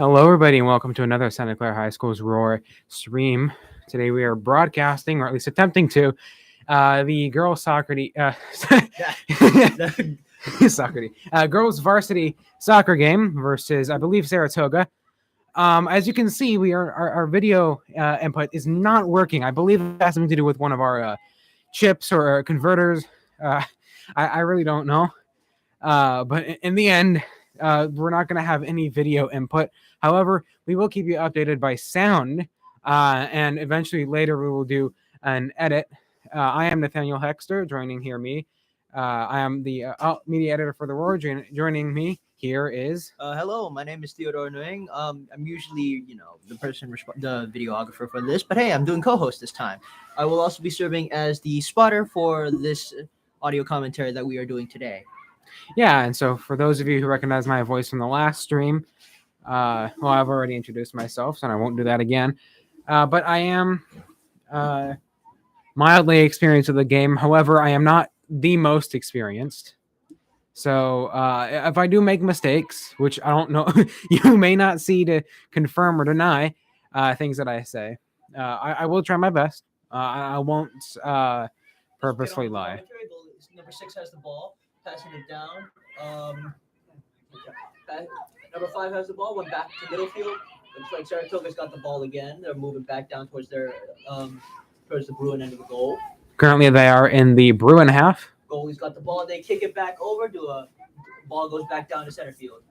Hello, everybody, and welcome to another Santa Clara High School's Roar stream. Today we are broadcasting, or at least attempting to, the girls' soccer, girls' varsity soccer game versus, I believe, Saratoga. As you can see, our video input is not working. I believe it has something to do with one of our chips or converters. I really don't know. But in the end, we're not going to have any video input. However, we will keep you updated by sound, and eventually later we will do an edit. I am Nathaniel Hekster, joining here me. I am the media editor for the Roar. Joining me here is... Hello, my name is Theodore Nguyen. I'm usually, the person, the videographer for this, but hey, I'm doing co-host this time. I will also be serving as the spotter for this audio commentary that we are doing today. Yeah, and so for those of you who recognize my voice from the last stream, I've already introduced myself, so I won't do that again. But I am mildly experienced with the game. However, I am not the most experienced. So if I do make mistakes, which I don't know, you may not see to confirm or deny things that I say. I will try my best. I won't purposely lie. Number 6 has the ball, passing it down. Number 5 has the ball, went back to middle field. Looks like Saratoga's got the ball again. They're moving back down towards their towards the Bruin end of the goal. Currently, they are in the Bruin half. Goalie's got the ball. They kick it back over to a ball goes back down to center field.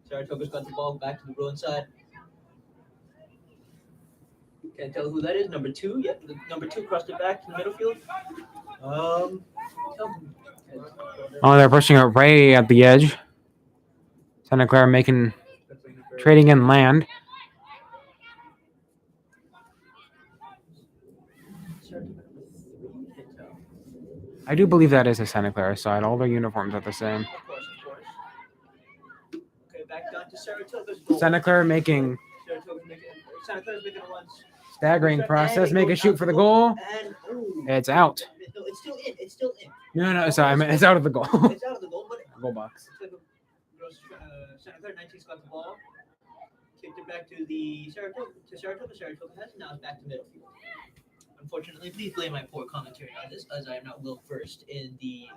Saratoga's got the ball back to the Bruin side. Can't tell who that is. Number 2. Yep, number 2 crossed it back to the middle field. Oh, they're pushing it right at the edge. Santa Clara trading in land. I do believe that is a Santa Clara side. All their uniforms are the same. Of course. Okay, back down to Saratoga's goal. Santa Clara's making a staggering process. Make a shoot for the goal. It's out. No, it's still in. It's still in. No, sorry. It's out of the goal. It's out of the goal, but goal box. Santa Clara 19's got the ball. Kicked it back to the Saratoga. Saratoga has it. Now it's back to middle field. Unfortunately, please blame my poor commentary on this, as I am not well versed in the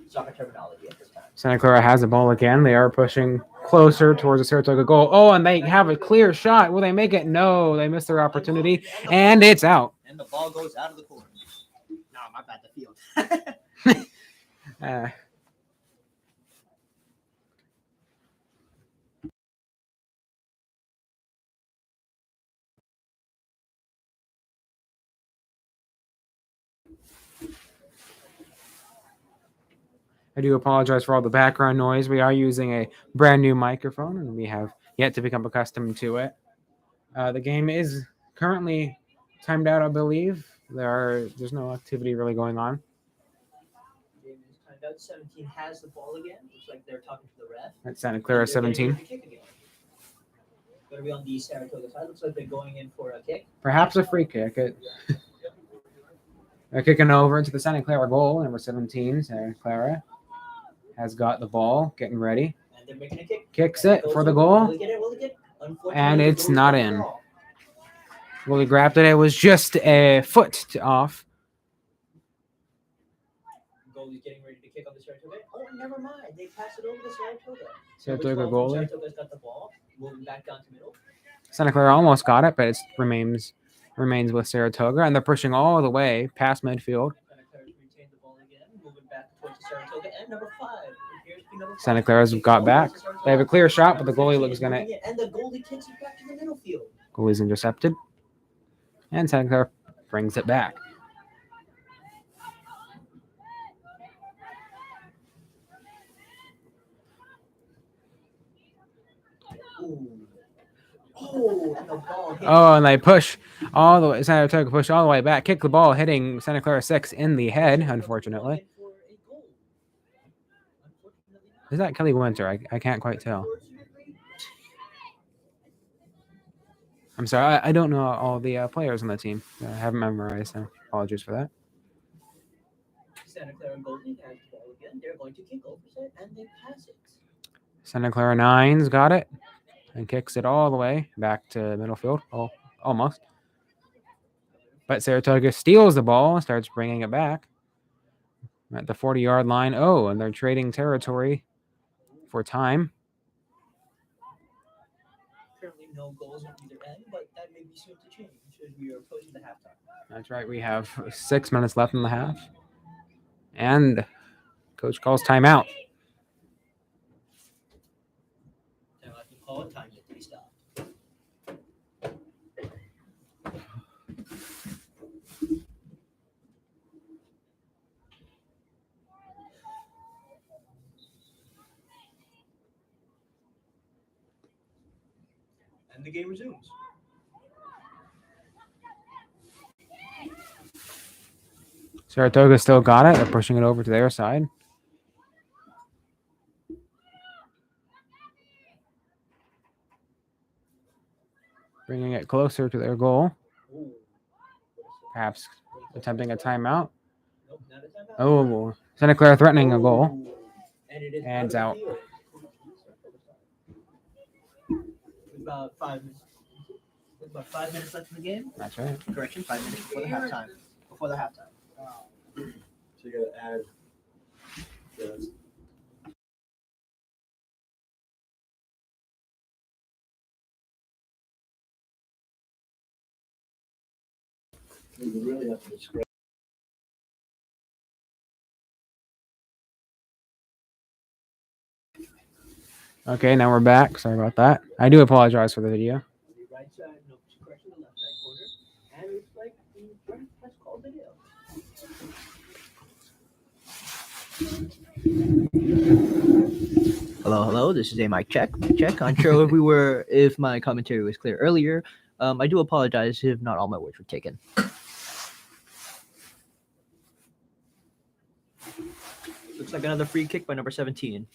soccer terminology at this time. Santa Clara has the ball again. They are pushing closer towards the Saratoga goal. Oh, and they have a clear shot. Will they make it? No, they missed their opportunity, and it's out. And the ball goes out of the corner. No, my bad, the field. I do apologize for all the background noise. We are using a brand new microphone, and we have yet to become accustomed to it. The game is currently timed out, I believe. There's no activity really going on. The game is timed out. 17 has the ball again. Looks like they're talking to the ref. That's Santa Clara 17. Going to be on the Saratoga side. Looks like they're going in for a kick. Perhaps a free kick. They're kicking over into the Santa Clara goal. Number 17, Santa Clara has got the ball, getting ready. And they're making a kick. Kicks it for the goal. Will they get it? And it's not in. Well, he grabbed it. It was just a foot off. Goalie's getting ready to kick on the Saratoga. Oh, never mind. They pass it over to Saratoga. Saratoga goalie. Saratoga's got the ball. Moving back down to middle. Santa Clara almost got it, but it remains with Saratoga, and they're pushing all the way past midfield. Santa Clara's retained the ball again, moving back towards the Saratoga, and number 5. Santa Clara's got back. They have a clear shot, but the goalie looks gonna. And the goalie kicks it back to the middle field. Goalie's intercepted, and Santa Clara brings it back. And they push all the way. Saratoga push all the way back. Kick the ball, hitting Santa Clara 6 in the head, unfortunately. Is that Kelly Winter? I can't quite tell. I'm sorry. I don't know all the players on the team. I haven't memorized, so apologies for that. Santa Clara goalie has the ball again. They're going to kick over it, and they pass it. Santa Clara Nines got it and kicks it all the way back to middle field. Oh, almost. But Saratoga steals the ball and starts bringing it back at the 40-yard line. Oh, and they're trading territory for time. Currently no goals on either end, but that may be soon to change as we are approaching the halftime. That's right. We have 6 minutes left in the half. And coach calls timeout. Now I can call it time to stop. And the game resumes. Saratoga still got it. They're pushing it over to their side. Bringing it closer to their goal. Perhaps attempting a timeout. Nope, not a timeout. Oh, Santa Clara threatening a goal. And it is And it's out. With about 5 minutes. With about 5 minutes left in the game. That's right. Correction, 5 minutes before the halftime. Before the halftime. So you gotta add. Yes. We would really have to describe. Okay, now we're back. Sorry about that. I do apologize for the video. The right side, no correction, the left side corner. And it's like the first press call video. Hello. This is a mic check. Unsure if my commentary was clear earlier. I do apologize if not all my words were taken. Looks like another free kick by number 17.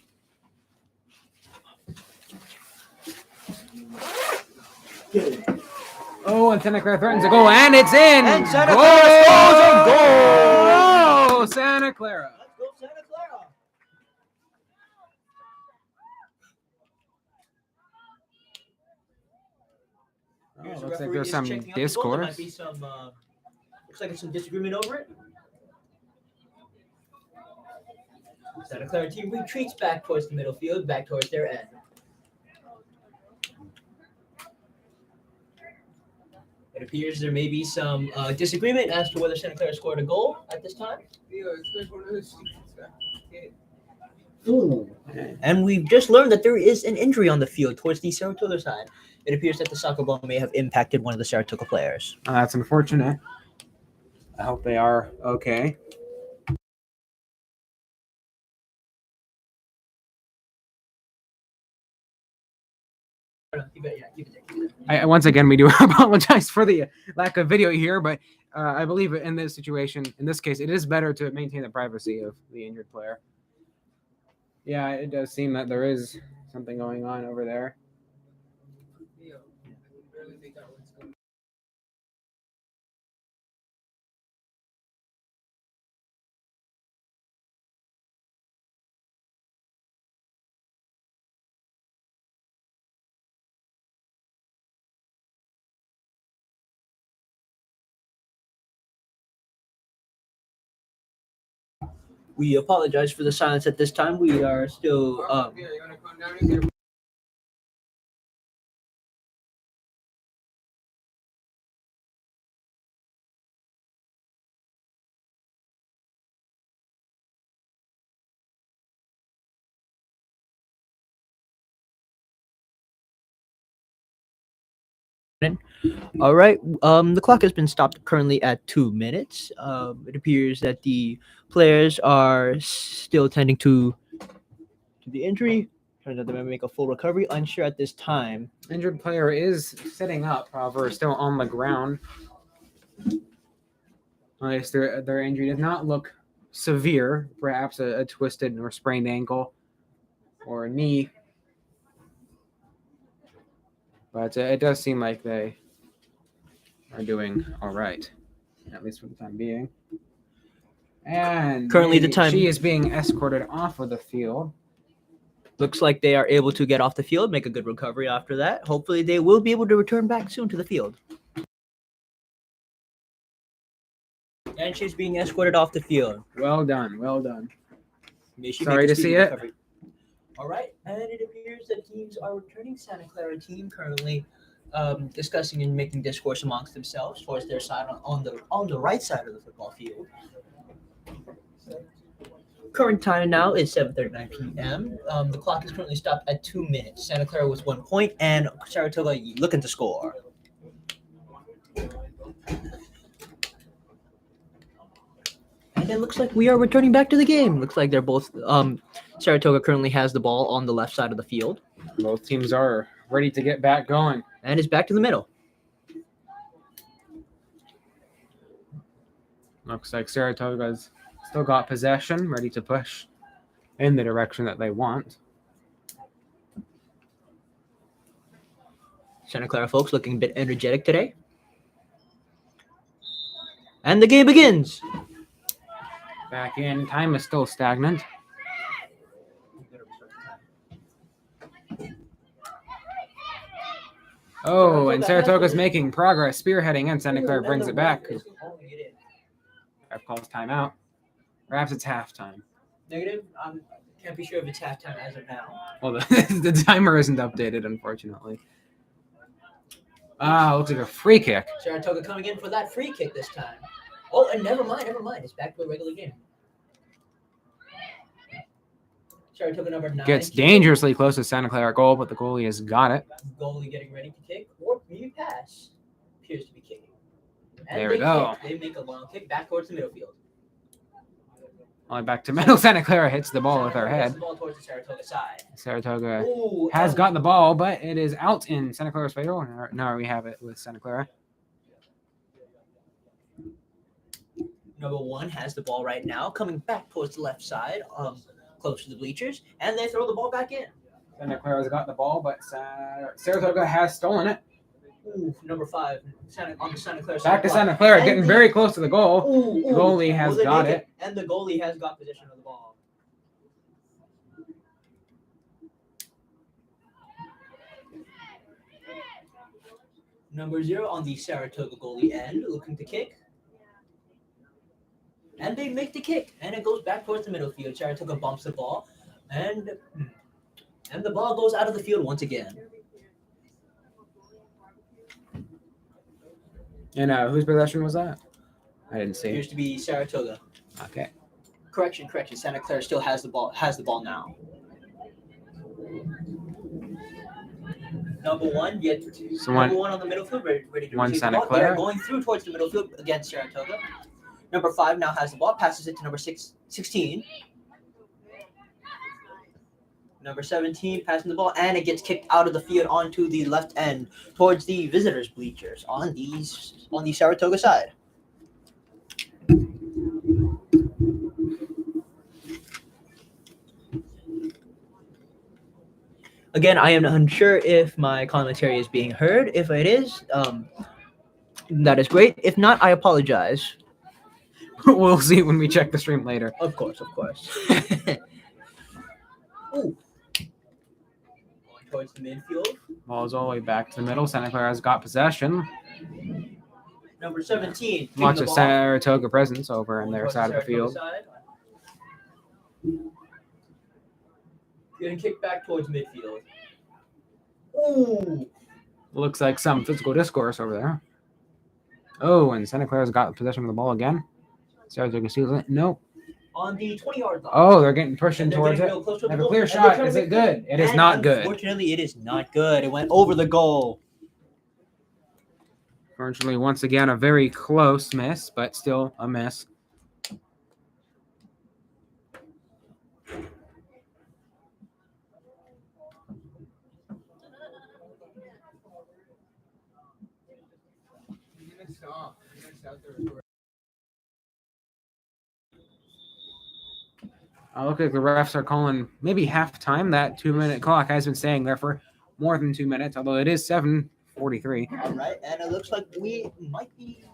Oh, and Santa Clara threatens a goal, and it's in. And Santa goal! Clara scores a goal! Oh, Santa Clara. Let's go, Santa Clara. Oh, looks like there's some discourse. There might be some. Looks like there's some disagreement over it. Santa Clara team retreats back towards the middle field, back towards their end. It appears there may be some disagreement as to whether Santa Clara scored a goal at this time. And we've just learned that there is an injury on the field towards the Saratoga side. It appears that the soccer ball may have impacted one of the Saratoga players. That's unfortunate. I hope they are okay. Keep it there. Once again, we do apologize for the lack of video here, but I believe in this situation, in this case, it is better to maintain the privacy of the injured player. Yeah, it does seem that there is something going on over there. We apologize for the silence at this time. We are still. All right. The clock has been stopped currently at 2 minutes. It appears that the players are still tending to the injury. Turns out they may make a full recovery. Unsure at this time. Injured player is sitting up, however, still on the ground. At least their injury does not look severe. Perhaps a twisted or sprained ankle or a knee. But it does seem like they are doing all right, at least for the time being. And Currently, the time- she is being escorted off of the field. Looks like they are able to get off the field, make a good recovery after that. Hopefully, they will be able to return back soon to the field. And she's being escorted off the field. Well done. Well done. May she Sorry make a to speedy see it. recovery. All right, and it appears that teams are returning. Santa Clara team currently discussing and making discourse amongst themselves towards their side on the right side of the football field. Current time now is 7:39 p.m. The clock is currently stopped at 2 minutes. Santa Clara with 1 point, and Saratoga looking to score. And it looks like we are returning back to the game. Looks like they're both. Saratoga currently has the ball on the left side of the field, Both teams are ready to get back going. and is back to the middle. Looks like Saratoga's still got possession, ready to push in the direction that they want. Santa Clara folks looking a bit energetic today. And the game begins. Back in. Time is still stagnant. Oh, and Saratoga's making progress, spearheading, and Santa Clara brings it back. Ref calls timeout. Perhaps it's halftime. Negative. Can't be sure if it's halftime as of now. Well, the timer isn't updated, unfortunately. Looks like a free kick. Saratoga coming in for that free kick this time. Oh, and never mind. It's back to a regular game. Saratoga number 9. Gets dangerously close to Santa Clara goal, but the goalie has got it. Goalie getting ready to kick, or maybe pass. Appears to be kicking. And There we go. They make a long kick back towards the middle field. Only back to middle. Santa Clara hits the ball with her Saratoga hits head. the ball towards the Saratoga side. Saratoga Ooh, has and got the ball, but it is out in Santa Clara's favor. Now we have it with Santa Clara. Number 1 has the ball right now, coming back towards the left side, close to the bleachers, and they throw the ball back in. Santa Clara's got the ball, but Saratoga has stolen it. Ooh, number 5 on the Santa Clara side. Back to Santa Clara, getting very close to the goal. Ooh, Goalie has they got make it. And the goalie has got possession of the ball. Number 0 on the Saratoga goalie end, looking to kick. And they make the kick, and it goes back towards the middle field. Saratoga bumps the ball, and the ball goes out of the field once again. And whose possession was that? I didn't see. Appears to be Saratoga. Okay. Correction. Santa Clara still has the ball. Now. Number 1, number 1 on the middle field, ready to One receive Santa the ball. They're Clara. going through towards the middle field against Saratoga. Number 5 now has the ball, passes it to number 16. Number 17 passing the ball, and it gets kicked out of the field onto the left end towards the visitors' bleachers on the Saratoga side. Again, I am unsure if my commentary is being heard. If it is, that is great. If not, I apologize. We'll see when we check the stream later. Of course. Ooh. Going towards the midfield. Ball's all the way back to the middle. Santa Clara's got possession. Number 17. Lots of Saratoga presence over in their Towards side of the Saratoga field. side. Getting kicked back towards midfield. Ooh. Looks like some physical discourse over there. Oh, and Santa Clara's got possession of the ball again. Saratoga steals it. Nope. On the 20-yard line. Oh, they're getting pushing And they're towards getting it. real close to They the have a goal, clear and they're shot. trying to Is it make good? It is not good. Unfortunately, it is not good. It went over the goal. Fortunately, once again, a very close miss, but still a miss. Look like the refs are calling maybe halftime. That 2-minute clock has been staying there for more than 2 minutes, although it is 7:43. All right, and it looks like we might be.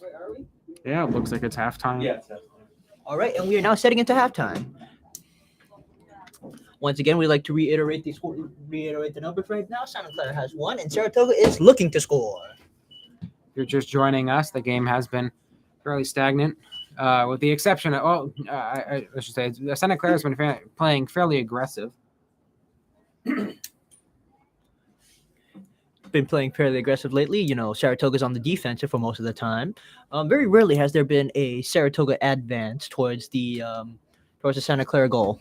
Where are we? Yeah, it looks like it's halftime. Yeah. All right, and we are now setting into halftime. Once again, we'd like to reiterate the numbers right now. Santa Clara has 1, and Saratoga is looking to score. If you're just joining us, the game has been fairly stagnant, with the exception of, I should say, Santa Clara's been playing fairly aggressive. Been playing fairly aggressive lately. You know, Saratoga's on the defensive for most of the time. Very rarely has there been a Saratoga advance towards the Santa Clara goal.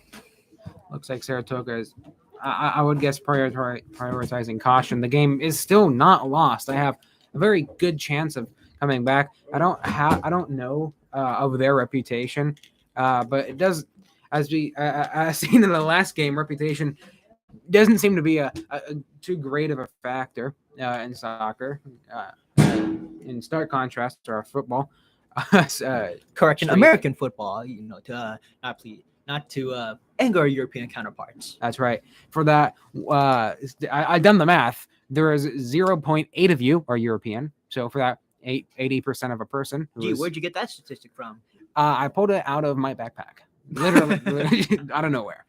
Looks like Saratoga is, I would guess, prioritizing caution. The game is still not lost. I have a very good chance of coming back. I don't know of their reputation, but it does, as we seen in the last game, reputation doesn't seem to be a too great of a factor in soccer. In stark contrast to our football. Correction, American football. You know, to not to anger our European counterparts. That's right. For that, I've done the math. There is 0.8 of you are European. So for that, 80% of a person. Gee, where'd you get that statistic from? I pulled it out of my backpack, literally out of nowhere.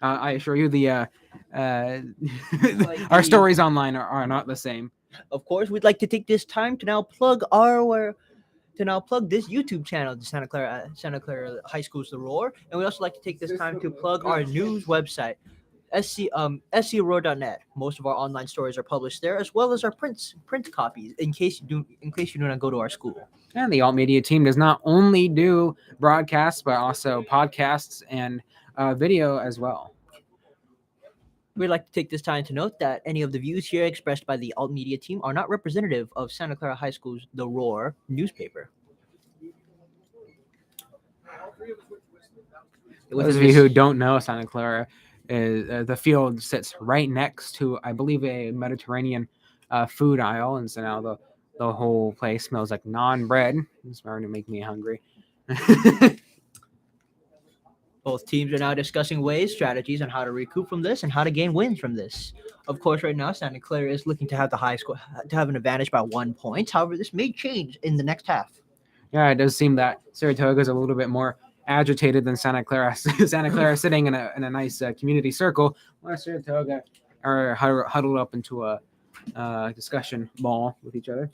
I assure you, our stories online are not the same. Of course, we'd like to take this time to now plug this YouTube channel, the Santa Clara High School's The Roar, and we also like to take this time to plug our news website, scroar.net. Most of our online stories are published there, as well as our print copies, in case you do not go to our school. And the alt media team does not only do broadcasts, but also podcasts and video as well. We'd like to take this time to note that any of the views here expressed by the alt media team are not representative of Santa Clara High School's The Roar newspaper. Those of you who don't know, Santa Clara, the field sits right next to, I believe, a Mediterranean food aisle, and so now the whole place smells like naan bread. It's starting to make me hungry. Both teams are now discussing strategies on how to recoup from this and how to gain wins from this. Of course, right now, Santa Clara is looking to have the high score, to have an advantage by 1 point. However, this may change in the next half. Yeah, it does seem that Saratoga is a little bit more agitated than Santa Clara. Santa Clara sitting in a nice community circle, while Saratoga are huddled up into a discussion ball with each other.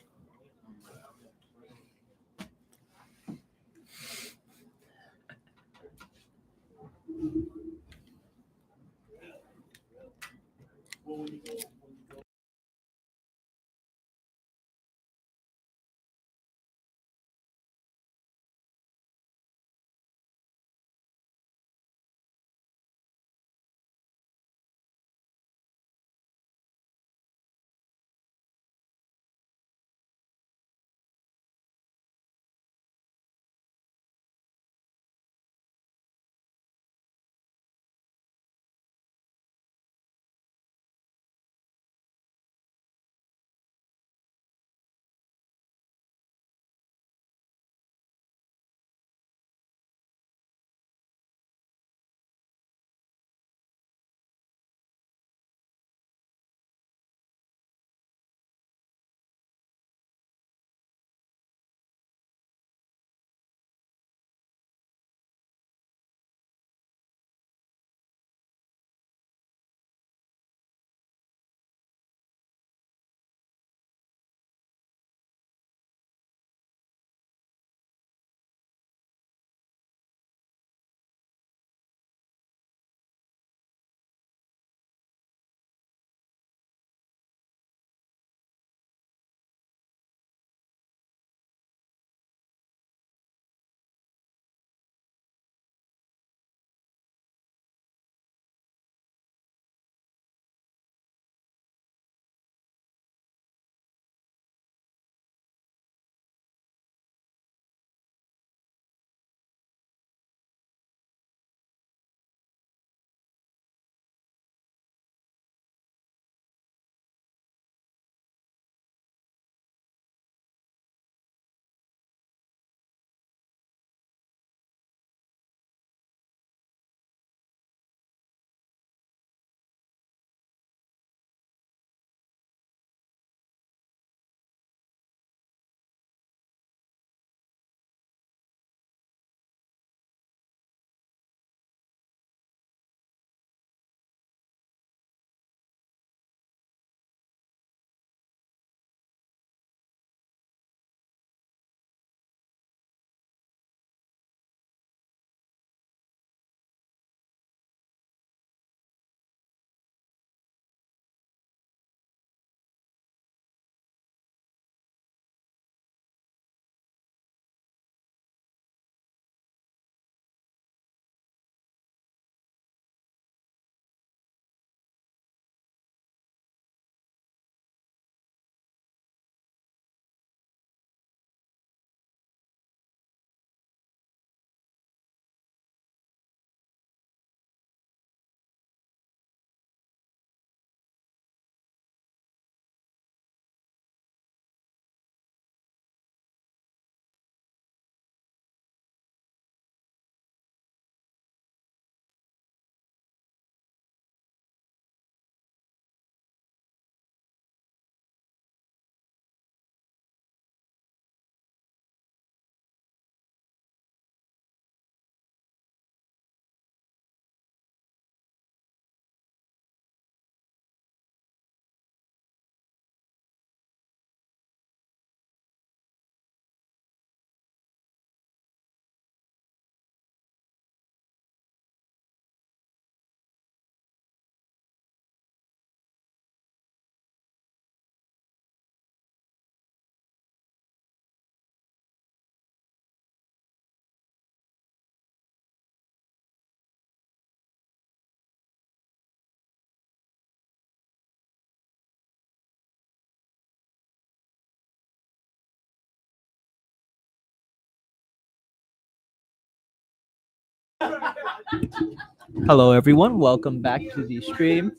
Hello, everyone. Welcome back to the stream.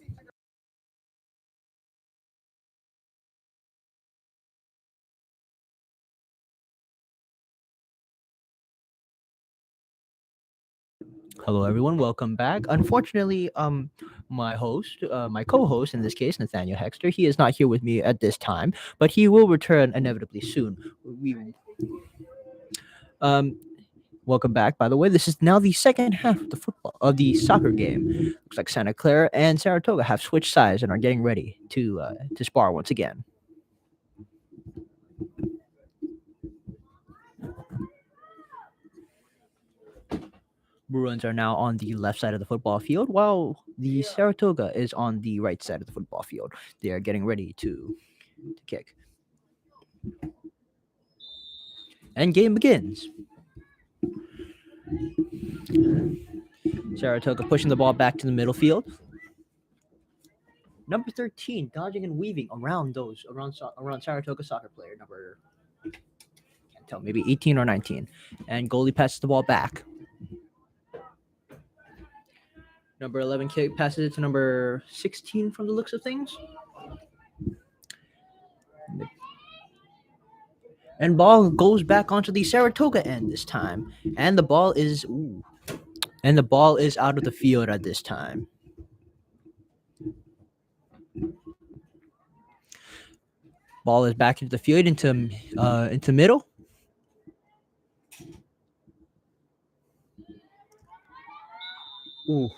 Hello, everyone. Welcome back. Unfortunately, my co-host in this case, Nathaniel Hekster, he is not here with me at this time, but he will return inevitably soon. Um, Welcome back. By the way, this is now the second half of the soccer game. Looks like Santa Clara and Saratoga have switched sides and are getting ready to spar once again. Bruins are now on the left side of the football field, while the Saratoga is on the right side of the football field. They are getting ready to kick. And game begins. Saratoga pushing the ball back to the middle field. Number 13 dodging and weaving around Saratoga soccer player number, can't tell, maybe 18 or 19. And goalie passes the ball back. Number 11 kick passes it to number 16 from the looks of things. And ball goes back onto the Saratoga end this time. And the ball is out of the field at this time. Ball is back into the field into middle. Ooh.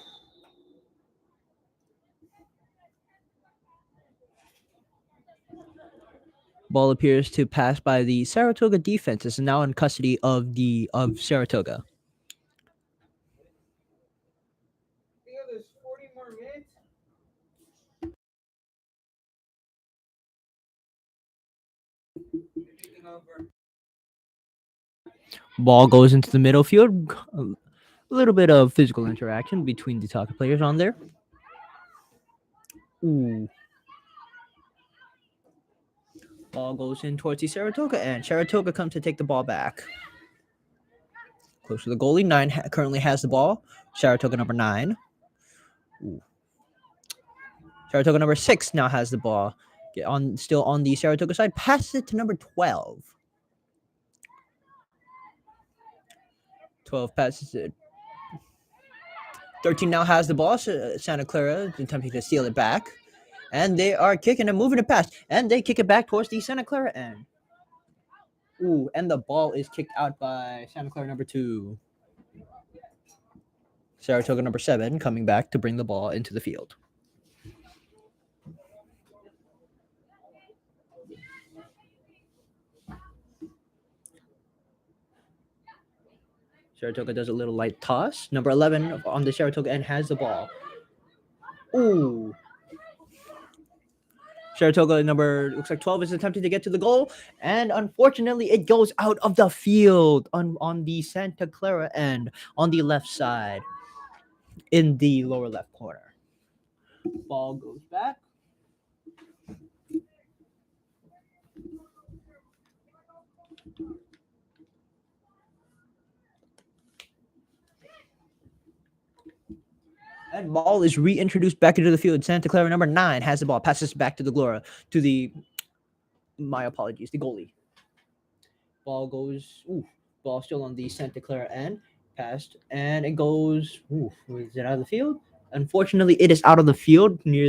Ball appears to pass by the Saratoga defense. Is now in custody of Saratoga. There's 40 more minutes. Ball goes into the middle field. A little bit of physical interaction between the soccer players on there. Ooh. Ball goes in towards the Saratoga, and Saratoga comes to take the ball back. Close to the goalie. 9 currently has the ball. Saratoga number 9. Ooh. Saratoga number 6 now has the ball. Still on the Saratoga side. Passes it to number 12. 12 passes it. 13 now has the ball. Santa Clara is attempting to steal it back. And they are kicking and moving it past. And they kick it back towards the Santa Clara end. Ooh, and the ball is kicked out by Santa Clara number 2. Saratoga number 7 coming back to bring the ball into the field. Saratoga does a little light toss. Number 11 on the Saratoga end has the ball. Ooh. Saratoga looks like 12 is attempting to get to the goal. And unfortunately, it goes out of the field on the Santa Clara end on the left side in the lower left corner. Ball goes back. And ball is reintroduced back into the field. Santa Clara number 9 has the ball. Passes back to the goalie. Ball goes. Ball still on the Santa Clara end. Passed. And it goes. Is it out of the field? Unfortunately, it is out of the field near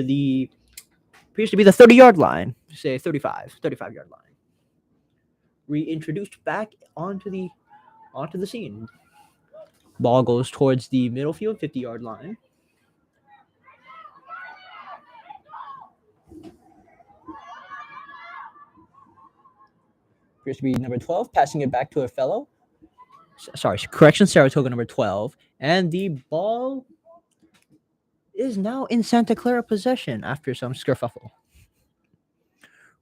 appears to be the 30-yard line. Say 35-yard line. Reintroduced back onto the scene. Ball goes towards the middle field, 50-yard line. Appears to be number 12, passing it back to a fellow. Saratoga number 12. And the ball is now in Santa Clara possession after some skerfuffle.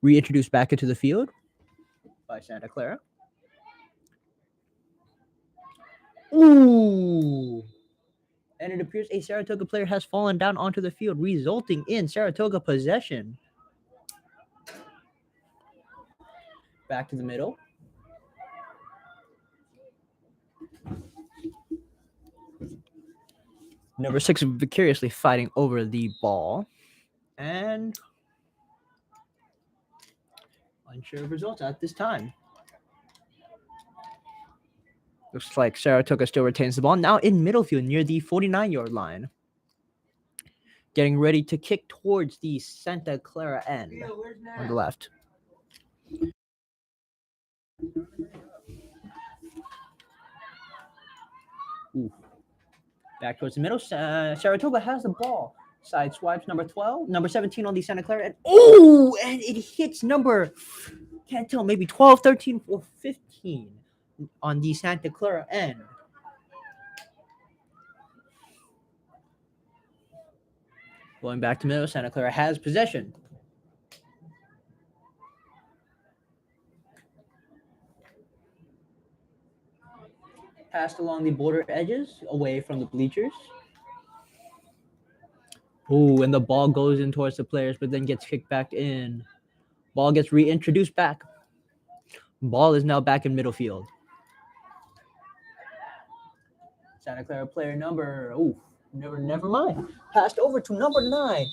Reintroduced back into the field by Santa Clara. Ooh! And it appears a Saratoga player has fallen down onto the field, resulting in Saratoga possession. Back to the middle. Number 6 vicariously fighting over the ball. And unsure of results at this time. Looks like Saratoga still retains the ball. Now in middle field near the 49-yard line. Getting ready to kick towards the Santa Clara end on the left. Ooh. Back towards the middle. Saratoga has the ball. Side swipes number 17 on the Santa Clara. And it hits number, can't tell, maybe 12, 13, or 15 on the Santa Clara end. Going back to middle, Santa Clara has possession. Passed along the border edges, away from the bleachers. Ooh, and the ball goes in towards the players, but then gets kicked back in. Ball gets reintroduced back. Ball is now back in middle field. Santa Clara player never mind. Passed over to number 9.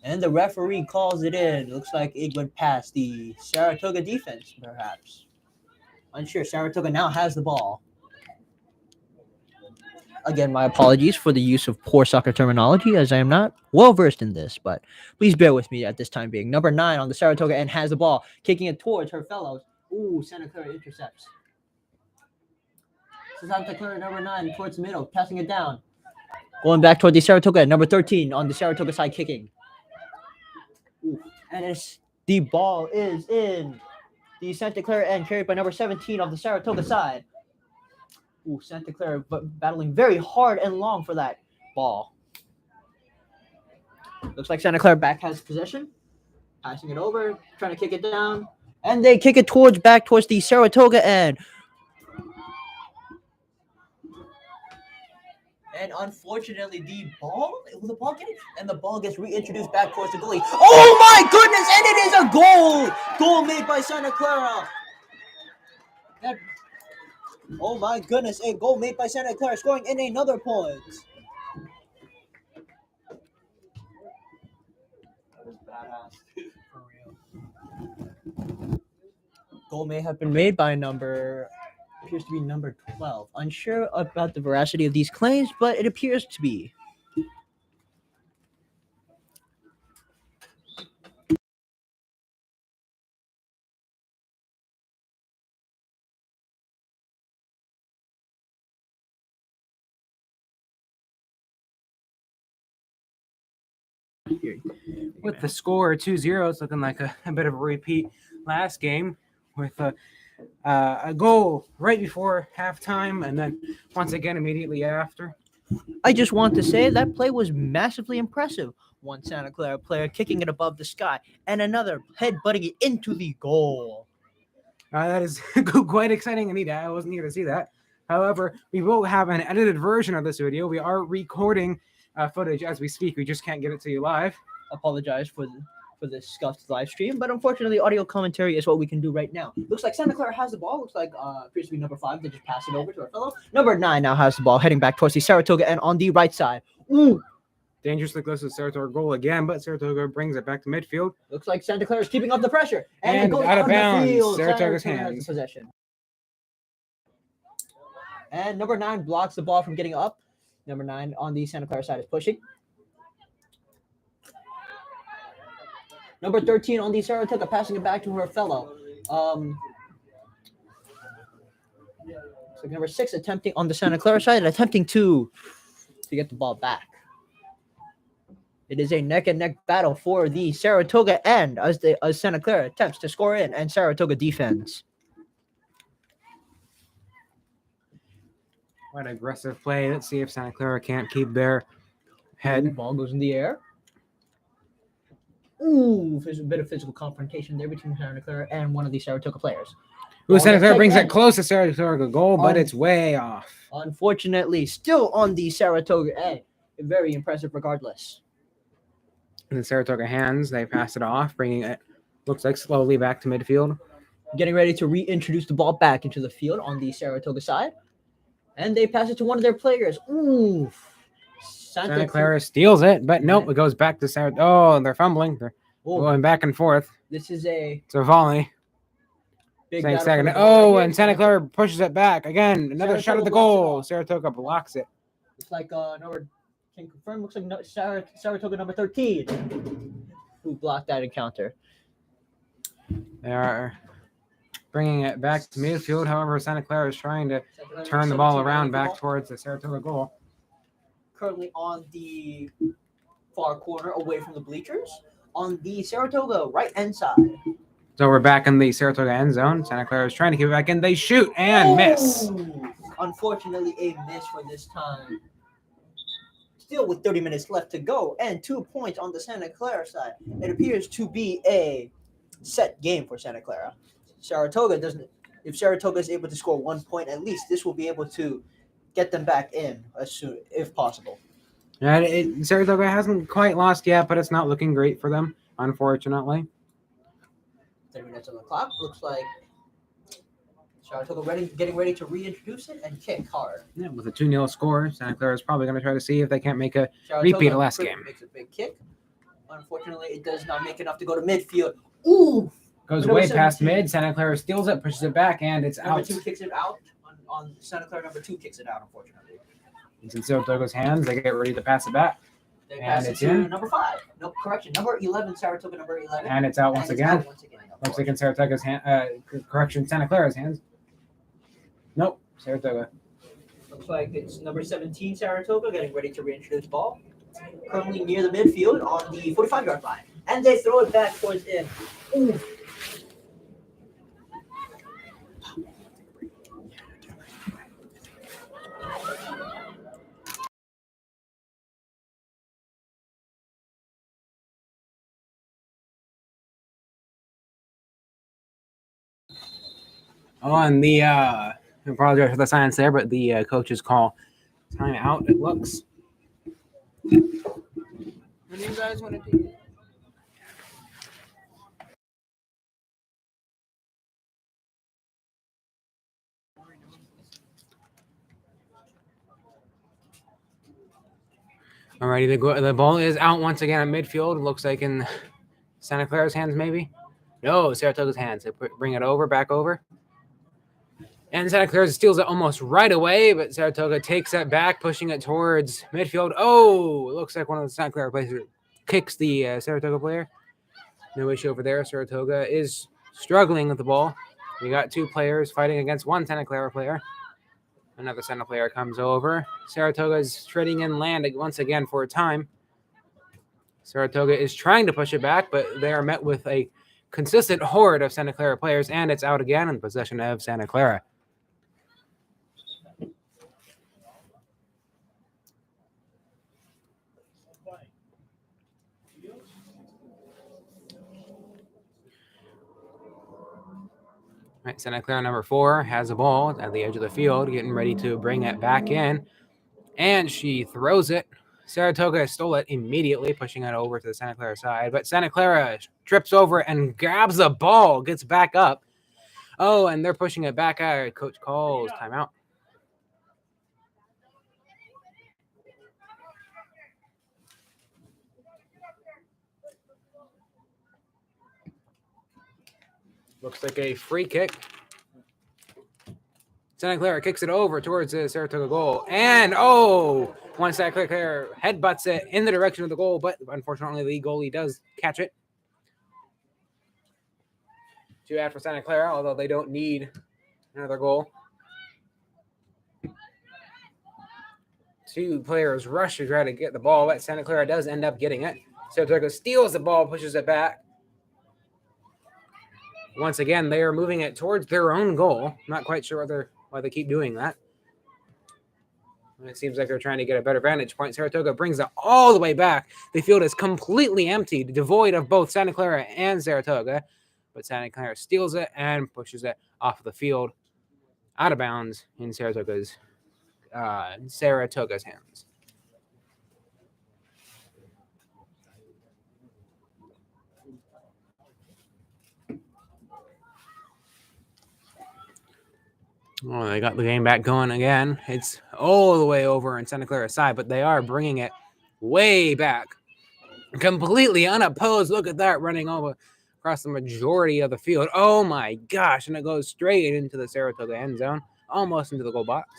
And the referee calls it in. Looks like it went past the Saratoga defense, perhaps. Unsure. Saratoga now has the ball. Again, my apologies for the use of poor soccer terminology, as I am not well versed in this, but please bear with me at this time being. Number 9 on the Saratoga end has the ball, kicking it towards her fellows. Ooh, Santa Clara intercepts. Santa Clara number 9 towards the middle, passing it down. Going back toward the Saratoga end, number 13 on the Saratoga side kicking. Ooh, and the ball is in the Santa Clara end, carried by number 17 of the Saratoga side. Ooh, Santa Clara battling very hard and long for that ball. Looks like Santa Clara back has possession. Passing it over, trying to kick it down. And they kick it back towards the Saratoga end. And unfortunately, the ball gets reintroduced back towards the goalie. Oh my goodness! And it is a goal! Goal made by Santa Clara. Oh my goodness, a goal made by Santa Clara, scoring in another point. That was badass. For real. Goal may have been made by appears to be number 12. Unsure about the veracity of these claims, but it appears to be. With the score 2-0, it's looking like a bit of a repeat last game with a goal right before halftime and then once again immediately after. I just want to say that play was massively impressive. One Santa Clara player kicking it above the sky and another head-butting it into the goal. That is quite exciting indeed. I wasn't here to see that. However, we will have an edited version of this video. We are recording footage as we speak. We just can't get it to you live. Apologize for the scuffed live stream, but unfortunately, audio commentary is what we can do right now. Looks like Santa Clara has the ball. Looks like appears to be number 5. They just pass it over to our fellow. Number 9 now has the ball, heading back towards the Saratoga and on the right side. Ooh! Dangerously close to the Saratoga goal again, but Saratoga brings it back to midfield. Looks like Santa Clara is keeping up the pressure. And it goes out of on the bounds, field. Saratoga's Saratoga has hands. the possession. And number 9 blocks the ball from getting up. Number 9 on the Santa Clara side is pushing. Number 13 on the Saratoga, passing it back to her fellow. So number 6 attempting on the Santa Clara side, attempting to get the ball back. It is a neck-and-neck battle for the Saratoga end as Santa Clara attempts to score in and Saratoga defends. What aggressive play. Let's see if Santa Clara can't keep their head. Ball goes in the air. Ooh, there's a bit of physical confrontation there between Santa Clara and one of the Saratoga players. Ooh, Santa Clara brings it close to Saratoga goal, but it's way off. Unfortunately, still on the Saratoga end. Very impressive regardless. In the Saratoga hands, they pass it off, bringing it, looks like, slowly back to midfield. Getting ready to reintroduce the ball back into the field on the Saratoga side. And they pass it to one of their players. Ooh. Santa Clara steals it, but nope, it goes back to Saratoga. Oh, they're fumbling. They're going back and forth. This is a So volley. big Second. battle for the ball right Oh, here. and Santa Clara pushes it back. Again, another shot at the Saratoga blocks it goal. off. Saratoga blocks it. It's like number can confirm. Looks like Saratoga number 13 who blocked that encounter. They are bringing it back to midfield. However, Santa Clara is trying to turn the ball around back towards the Saratoga goal. Currently on the far corner, away from the bleachers, on the Saratoga right-hand side. So we're back in the Saratoga end zone. Santa Clara is trying to keep it back in. They shoot and miss. Unfortunately, a miss for this time. Still with 30 minutes left to go and 2 points on the Santa Clara side. It appears to be a set game for Santa Clara. Saratoga doesn't. If Saratoga is able to score 1 point at least, this will be able to get them back in as soon, if possible. And Saratoga hasn't quite lost yet, but it's not looking great for them, unfortunately. 30 minutes on the clock. Looks like Saratoga getting ready to reintroduce it and kick hard. Yeah, with a 2-0 score, Santa Clara is probably going to try to see if they can't make a Saratoga repeat of last game. Makes a big kick. Unfortunately, it does not make enough to go to midfield. Ooh! Goes Number way past 17. mid. Santa Clara steals it, pushes it back, and it's Number out. 2 kicks it out. On Santa Clara, number 2 kicks it out, unfortunately. It's in Saratoga's hands. They get ready to pass it back. They And pass it it's to in. number 5. No, correction. Number 11, Saratoga, number 11. And it's out once And it's again. out once again. Looks like in Saratoga's hand. Correction, Santa Clara's hands. Nope, Saratoga. Looks like it's number 17, Saratoga, getting ready to reintroduce the ball. Currently near the midfield on the 45-yard line. And they throw it back towards in. Ooh. Oh, and I apologize for the silence there, but the coaches call time out, it looks. What do you guys want to do? Alrighty, the ball is out once again at midfield. Looks like in Santa Clara's hands, maybe. No, Saratoga's hands. They bring it over, back over. And Santa Clara steals it almost right away, but Saratoga takes it back, pushing it towards midfield. Oh, it looks like one of the Santa Clara players kicks the Saratoga player. No issue over there. Saratoga is struggling with the ball. We got 2 players fighting against 1 Santa Clara player. Another Santa player comes over. Saratoga is trading in land once again for a time. Saratoga is trying to push it back, but they are met with a consistent horde of Santa Clara players, and it's out again in possession of Santa Clara. Right, Santa Clara number 4 has a ball at the edge of the field, getting ready to bring it back in. And she throws it. Saratoga stole it immediately, pushing it over to the Santa Clara side. But Santa Clara trips over and grabs the ball, gets back up. Oh, and they're pushing it back out. Coach calls timeout. Looks like a free kick. Santa Clara kicks it over towards the Saratoga goal. And, once Santa Clara headbutts it in the direction of the goal, but unfortunately the goalie does catch it. Too bad for Santa Clara, although they don't need another goal. 2 players rush to try to get the ball, but Santa Clara does end up getting it. Saratoga steals the ball, pushes it back. Once again, they are moving it towards their own goal. Not quite sure why they keep doing that. It seems like they're trying to get a better vantage point. Saratoga brings it all the way back. The field is completely empty, devoid of both Santa Clara and Saratoga. But Santa Clara steals it and pushes it off the field, out of bounds in Saratoga's hands. Oh, they got the game back going again. It's all the way over on Santa Clara's side, but they are bringing it way back. Completely unopposed. Look at that, running over across the majority of the field. Oh my gosh. And it goes straight into the Saratoga end zone, almost into the goal box.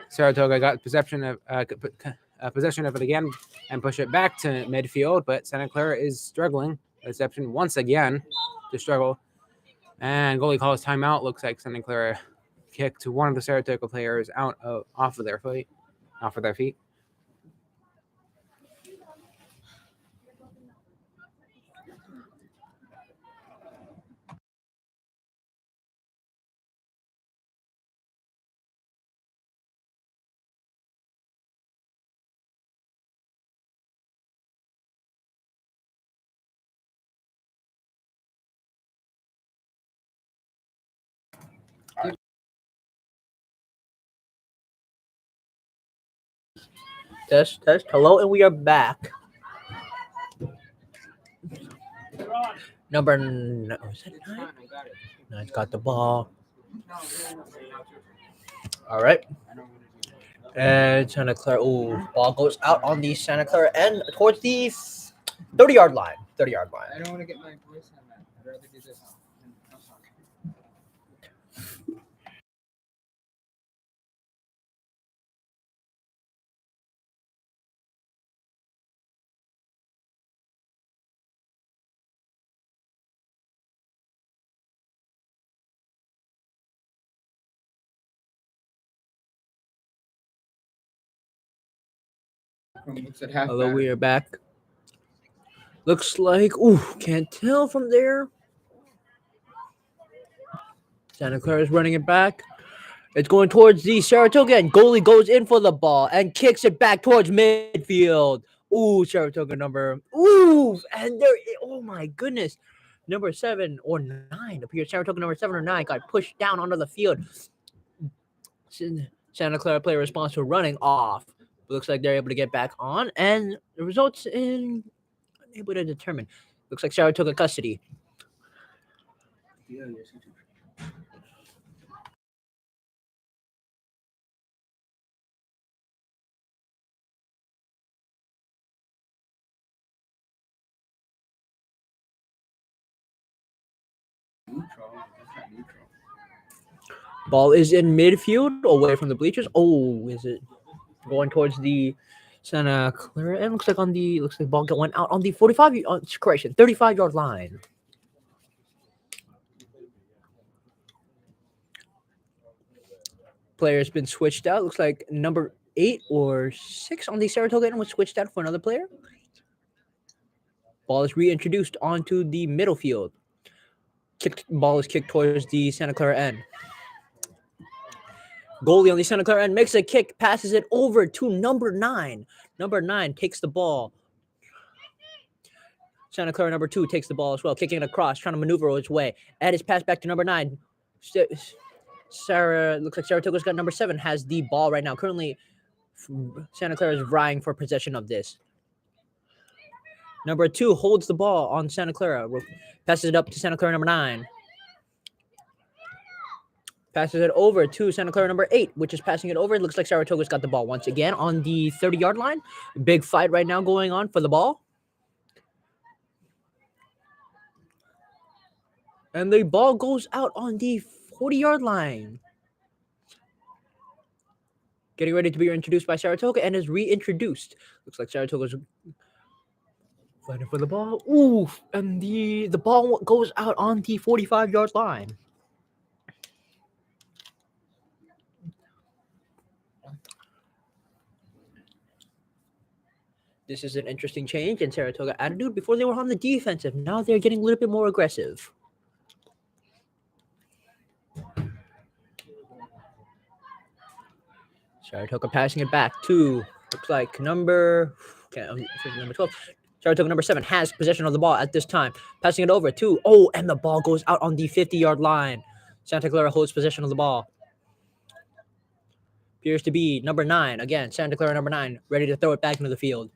Saratoga got possession of it again and push it back to midfield, but Santa Clara is struggling. Reception once again to struggle. And goalie calls timeout. Looks like Santa Clara kicked one of the Saratoga players off of their feet. Test. Hello, and we are back. Number no, is that 9? Nine's got the ball. All right. And Santa Clara. Ooh, ball goes out on the Santa Clara end towards the 30-yard line. 30-yard line. I don't want to get my voice on that. I'd rather do this. Hello, we are back. Looks like, can't tell from there. Santa Clara is running it back. It's going towards the Saratoga, and goalie goes in for the ball and kicks it back towards midfield. Saratoga and there, oh my goodness. Number 7 or 9 appears. Saratoga number 7 or 9 got pushed down onto the field. Santa Clara player responds to running off. Looks like they're able to get back on, and the results in unable to determine. Looks like Saratoga custody. Ball is in midfield, away from the bleachers. Is it going towards the Santa Clara? And looks like the ball went out on the 35-yard line. Player's been switched out. Looks like number 8 or 6 on the Saratoga end was switched out for another player. Ball is reintroduced onto the middle field. Ball is kicked towards the Santa Clara end. Goalie on the Santa Clara end makes a kick, passes it over to number 9. Number 9 takes the ball. Santa Clara number 2 takes the ball as well, kicking it across, trying to maneuver its way. And it's passed back to number 9. Looks like Saratoga's got number 7, has the ball right now. Currently, Santa Clara is vying for possession of this. Number 2 holds the ball on Santa Clara, passes it up to Santa Clara number 9. Passes it over to Santa Clara number 8, which is passing it over. It looks like Saratoga's got the ball once again on the 30-yard line. Big fight right now going on for the ball. And the ball goes out on the 40-yard line. Getting ready to be introduced by Saratoga and is reintroduced. Looks like Saratoga's fighting for the ball. And the ball goes out on the 45-yard line. This is an interesting change in Saratoga attitude. Before they were on the defensive. Now they're getting a little bit more aggressive. Saratoga passing it back to, looks like number 12. Saratoga number 7 has possession of the ball at this time. Passing it over to, and the ball goes out on the 50-yard line. Santa Clara holds possession of the ball. Appears to be number 9. Again, Santa Clara number 9, ready to throw it back into the field.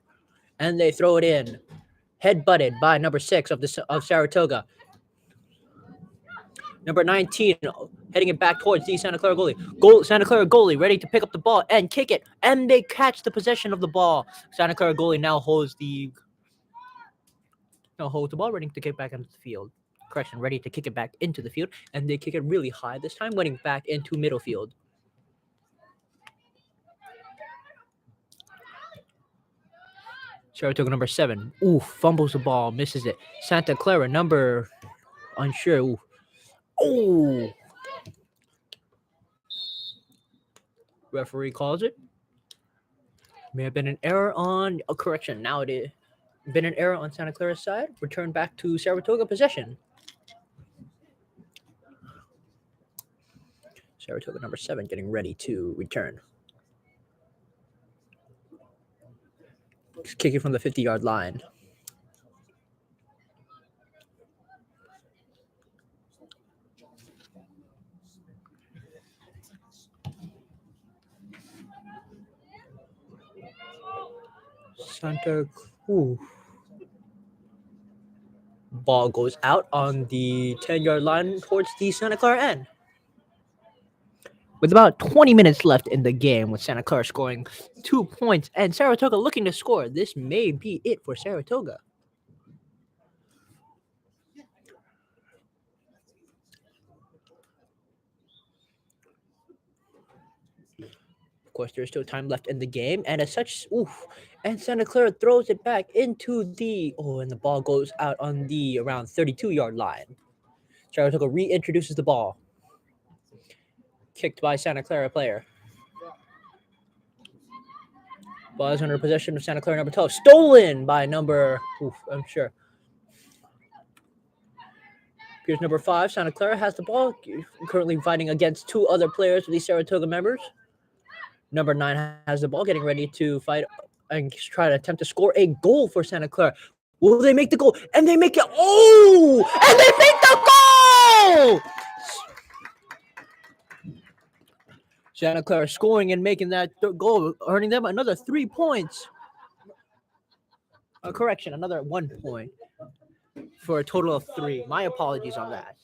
And they throw it in. Head-butted by number 6 of Saratoga. Number 19 heading it back towards the Santa Clara goalie. Santa Clara goalie ready to pick up the ball and kick it, and they catch the possession of the ball. Santa Clara goalie now holds the ball, ready to kick back into the field. Correction, ready to kick it back into the field, and they kick it really high this time, running back into middle field. Saratoga number 7. Ooh, fumbles the ball, misses it. Santa Clara number unsure. Ooh. Oh. Referee calls it. May have been an error on a correction. Now it is been an error on Santa Clara's side. Return back to Saratoga possession. Saratoga number 7 getting ready to return. Kicking from the 50-yard line. Ball goes out on the 10-yard line towards the Santa Clara end. With about 20 minutes left in the game, with Santa Clara scoring 2 points and Saratoga looking to score, this may be it for Saratoga. Of course, there's still time left in the game, and as such, and Santa Clara throws it back into and the ball goes out on the around 32-yard line. Saratoga reintroduces the ball. Kicked by Santa Clara player. Ball is under possession of Santa Clara number 12. Stolen by number, I'm sure. Here's number 5. Santa Clara has the ball. Currently fighting against 2 other players of the Saratoga members. Number 9 has the ball, getting ready to fight and try to attempt to score a goal for Santa Clara. Will they make the goal? And they make it. Oh! And they make the goal! Santa Clara scoring and making that goal, earning them another 3 points. Correction, another 1 point for a total of 3. My apologies on that.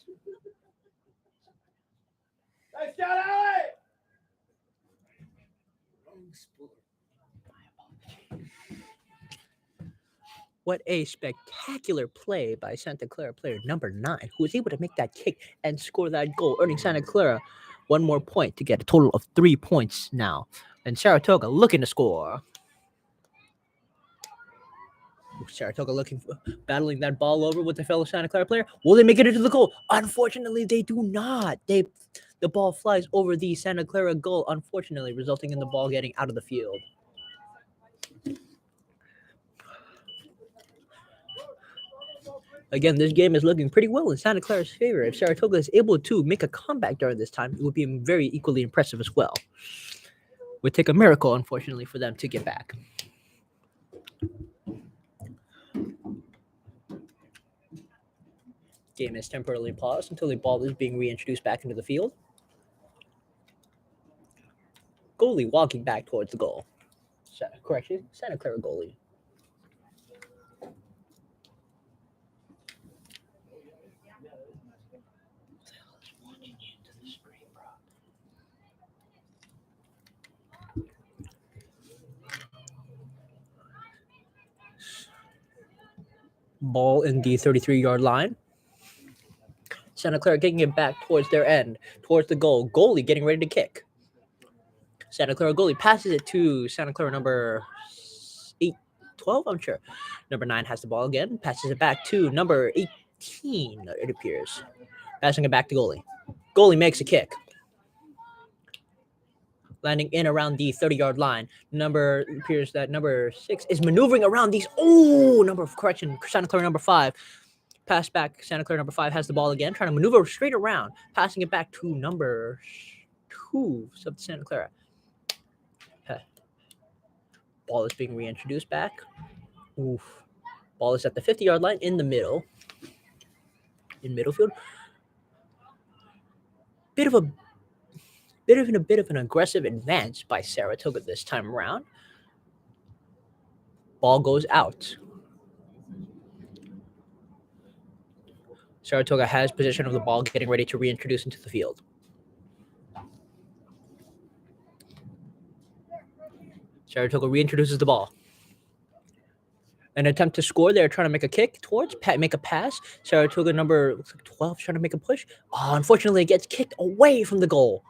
What a spectacular play by Santa Clara player number 9, who was able to make that kick and score that goal, earning Santa Clara 1 more point to get a total of 3 points now. And Saratoga looking to score. Saratoga battling that ball over with the fellow Santa Clara player. Will they make it into the goal? Unfortunately, they do not. The ball flies over the Santa Clara goal, unfortunately, resulting in the ball getting out of the field. Again, this game is looking pretty well in Santa Clara's favor. If Saratoga is able to make a comeback during this time, it would be very equally impressive as well. It would take a miracle, unfortunately, for them to get back. Game is temporarily paused until the ball is being reintroduced back into the field. Goalie walking back towards the goal. Correction, Santa Clara goalie. Ball in the 33-yard line. Santa Clara getting it back towards their end, towards the goal. Goalie getting ready to kick. Santa Clara goalie passes it to Santa Clara number 12, I'm sure. Number 9 has the ball again, passes it back to number 18, it appears. Passing it back to goalie. Goalie makes a kick. Landing in around the 30-yard line. Appears that number 6 is maneuvering around these. Santa Clara number 5. Pass back. Santa Clara number 5 has the ball again, trying to maneuver straight around, passing it back to number 2 of Santa Clara. Ball is being reintroduced back. Ball is at the 50-yard line in the middle. In middle field. Bit of an aggressive advance by Saratoga this time around. Ball goes out. Saratoga has possession of the ball, getting ready to reintroduce into the field. Saratoga reintroduces the ball. An attempt to score. They're trying to make a kick towards, make a pass. Saratoga number 12 trying to make a push. Oh, unfortunately, it gets kicked away from the goal.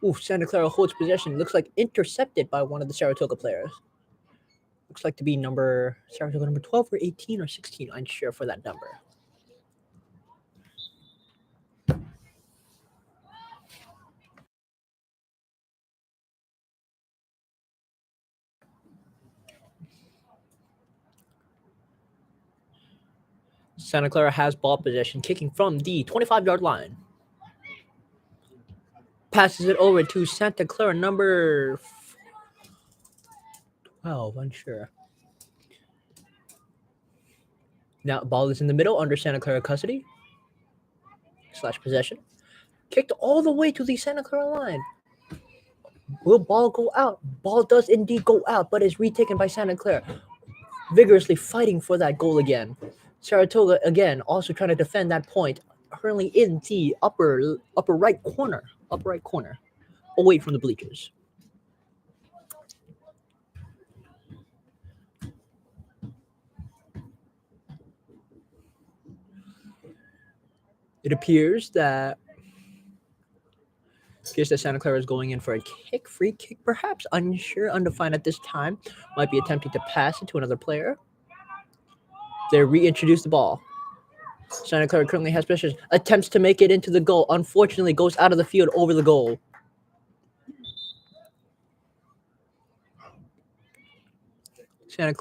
Ooh, Santa Clara holds possession. Looks like intercepted by one of the Saratoga players. Looks like to be Saratoga number 12 or 18 or 16. Unsure for that number. Santa Clara has ball possession, kicking from the 25-yard line. Passes it over to Santa Clara number 12, unsure. Now ball is in the middle under Santa Clara custody. / possession. Kicked all the way to the Santa Clara line. Will ball go out? Ball does indeed go out, but is retaken by Santa Clara. Vigorously fighting for that goal again. Saratoga again also trying to defend that point. Currently in the upper right corner, away from the bleachers. It appears that Santa Clara is going in for a free kick, perhaps, unsure, undefined at this time. Might be attempting to pass it to another player. They reintroduce the ball. Santa Clara currently has possession. Attempts to make it into the goal. Unfortunately, goes out of the field over the goal.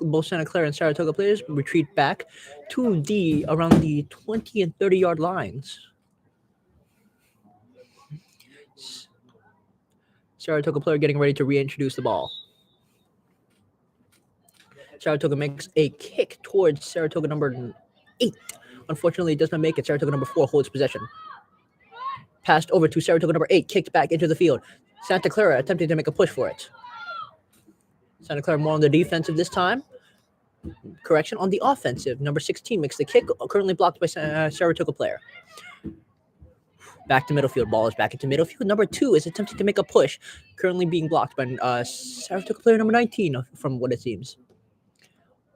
Both Santa Clara and Saratoga players retreat back to around the 20 and 30-yard lines. Saratoga player getting ready to reintroduce the ball. Saratoga makes a kick towards Saratoga number 8. Unfortunately, it does not make it. Saratoga number 4 holds possession. Passed over to Saratoga number 8, kicked back into the field. Santa Clara attempting to make a push for it. Santa Clara more on the defensive this time. Correction, on the offensive. Number 16 makes the kick, currently blocked by Saratoga player. Back to midfield. Ball is back into midfield. Number 2 is attempting to make a push, currently being blocked by Saratoga player number 19, from what it seems.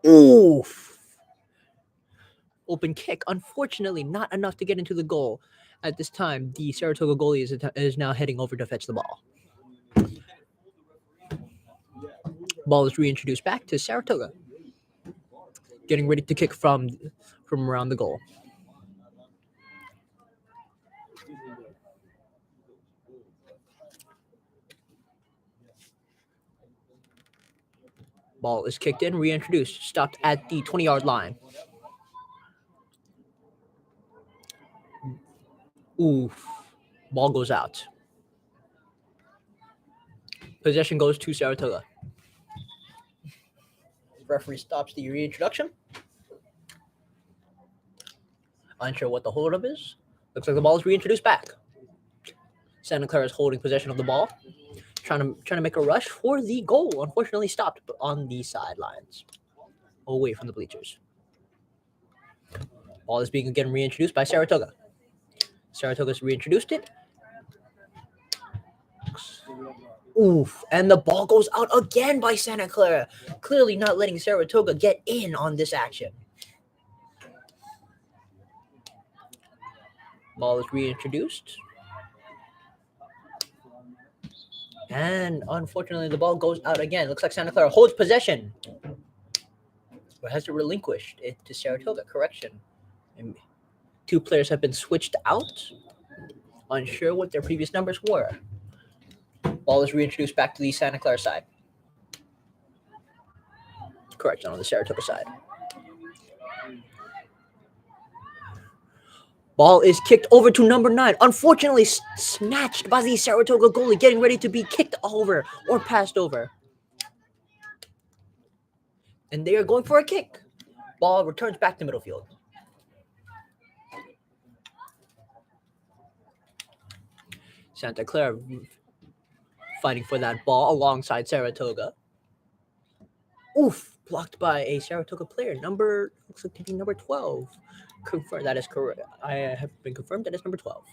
Oof. Open kick. Unfortunately, not enough to get into the goal. At this time, the Saratoga goalie is now heading over to fetch the ball. Ball is reintroduced back to Saratoga. Getting ready to kick from around the goal. Ball is kicked in, reintroduced, stopped at the 20-yard line. Oof. Ball goes out. Possession goes to Saratoga. Referee stops the reintroduction. Unsure what the holdup is. Looks like the ball is reintroduced back. Santa Clara is holding possession of the ball. Trying to make a rush for the goal. Unfortunately stopped on the sidelines. Away from the bleachers. Ball is being again reintroduced by Saratoga. Saratoga's reintroduced it. Oof. And the ball goes out again by Santa Clara. Clearly not letting Saratoga get in on this action. Ball is reintroduced. And unfortunately, the ball goes out again. Looks like Santa Clara holds possession. But has to relinquish it to Saratoga. Correction. And 2 players have been switched out. Unsure what their previous numbers were. Ball is reintroduced back to the Santa Clara side. Correction, on the Saratoga side. Ball is kicked over to number 9. Unfortunately, snatched by the Saratoga goalie, getting ready to be kicked over or passed over. And they are going for a kick. Ball returns back to middle field. Santa Clara fighting for that ball alongside Saratoga. Oof, blocked by a Saratoga player. Looks like to be number 12. Confirmed, that is correct. I have been confirmed that it's number 12.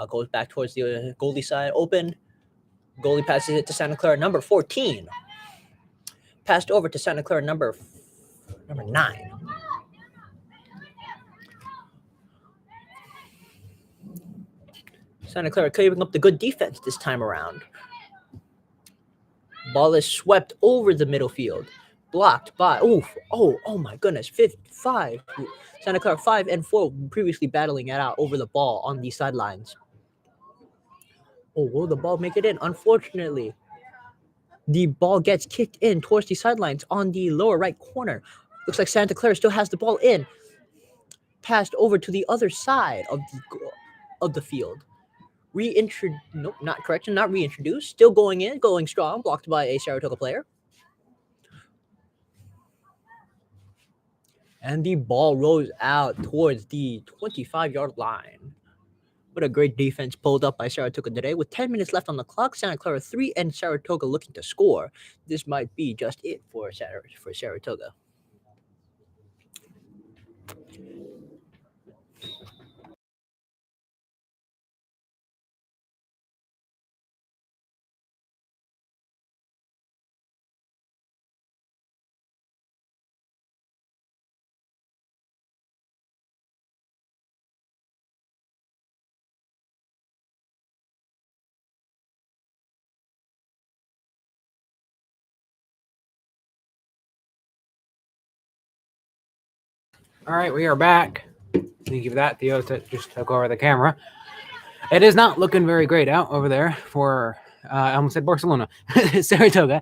Goes back towards the goalie side. Open. Goalie passes it to Santa Clara number 14. Passed over to Santa Clara number 9. Santa Clara keeping up the good defense this time around. Ball is swept over the middle field. Blocked by, oh my goodness, 5. Santa Clara 5 and 4 previously battling it out over the ball on the sidelines. Oh, will the ball make it in? Unfortunately, the ball gets kicked in towards the sidelines on the lower right corner. Looks like Santa Clara still has the ball in. Passed over to the other side of the field. Nope, not correction, not reintroduced. Still going in, going strong, blocked by a Saratoga player. And the ball rolls out towards the 25-yard line. What a great defense pulled up by Saratoga today. With 10 minutes left on the clock, Santa Clara 3 and Saratoga looking to score. This might be just it for Saratoga. All right, we are back. Thank you for that. Theo just took over the camera. It is not looking very great out over there for, I almost said Barcelona, Saratoga.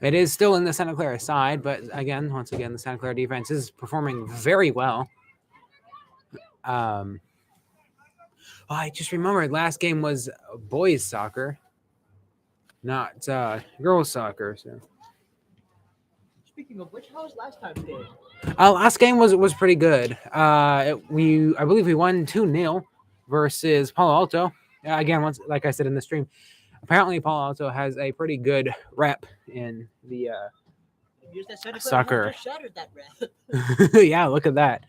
It is still in the Santa Clara side, but once again, the Santa Clara defense is performing very well. I just remembered last game was boys soccer, not girls soccer. So. Speaking of which, how was last time's game? Last game was pretty good. I believe we won 2-0 versus Palo Alto. Again, like I said in the stream, apparently Palo Alto has a pretty good rep in the soccer. Shattered that rep. Yeah, look at that.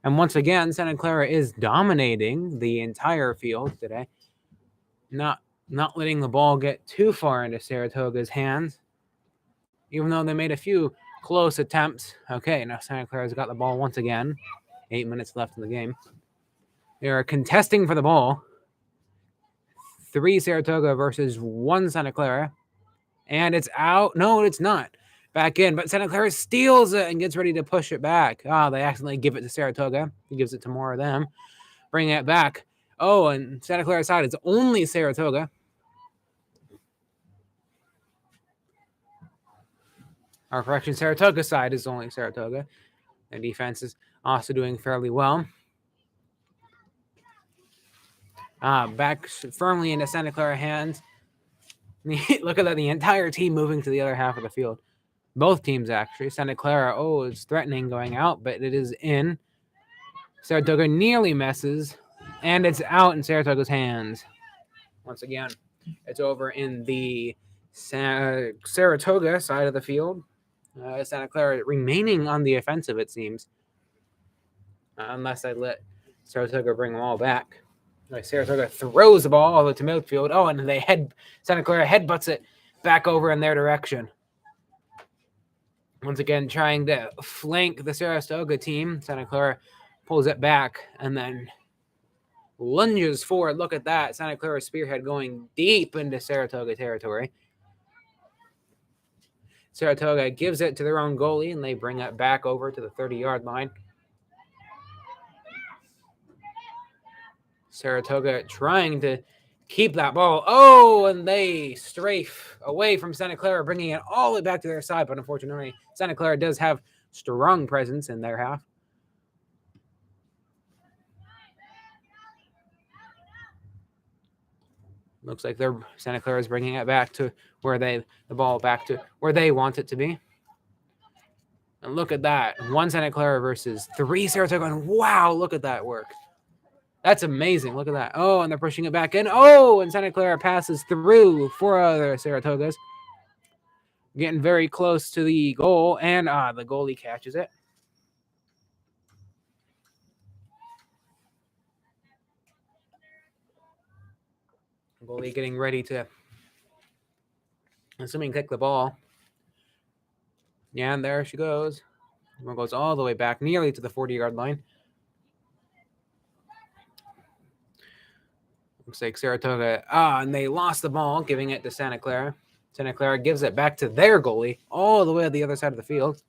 And once again, Santa Clara is dominating the entire field today. Not letting the ball get too far into Saratoga's hands, even though they made a few close attempts. Okay, now Santa Clara's got the ball once again. 8 minutes left in the game. They are contesting for the ball. 3 Saratoga versus 1 Santa Clara. And it's out. No, it's not. Back in. But Santa Clara steals it and gets ready to push it back. They accidentally give it to Saratoga. He gives it to more of them. Bring it back. Oh, and Santa Clara side, it's only Saratoga. Our correction, Saratoga side is only Saratoga. The defense is also doing fairly well. Back firmly into Santa Clara hands. Look at that, the entire team moving to the other half of the field. Both teams, actually. Santa Clara, it's threatening going out, but it is in. Saratoga nearly messes, and it's out in Saratoga's hands. Once again, it's over in the Saratoga side of the field. Santa Clara remaining on the offensive, it seems. Unless I let Saratoga bring them all back. Saratoga throws the ball all the way to midfield. And Santa Clara headbutts it back over in their direction. Once again, trying to flank the Saratoga team. Santa Clara pulls it back and then lunges forward. Look at that. Santa Clara spearhead going deep into Saratoga territory. Saratoga gives it to their own goalie, and they bring it back over to the 30-yard line. Saratoga trying to keep that ball. And they strafe away from Santa Clara, bringing it all the way back to their side. But unfortunately, Santa Clara does have strong presence in their half. Looks like Santa Clara is bringing it back to the ball back to where they want it to be. And look at that. 1 Santa Clara versus 3 Saratoga. And wow, look at that work. That's amazing. Look at that. And they're pushing it back in. And Santa Clara passes through 4 other Saratogas. Getting very close to the goal. And the goalie catches it. Goalie getting ready to, assuming, kick the ball. Yeah, and there she goes. One goes all the way back, nearly to the 40-yard line. Looks like Saratoga. And they lost the ball, giving it to Santa Clara. Santa Clara gives it back to their goalie, all the way to the other side of the field.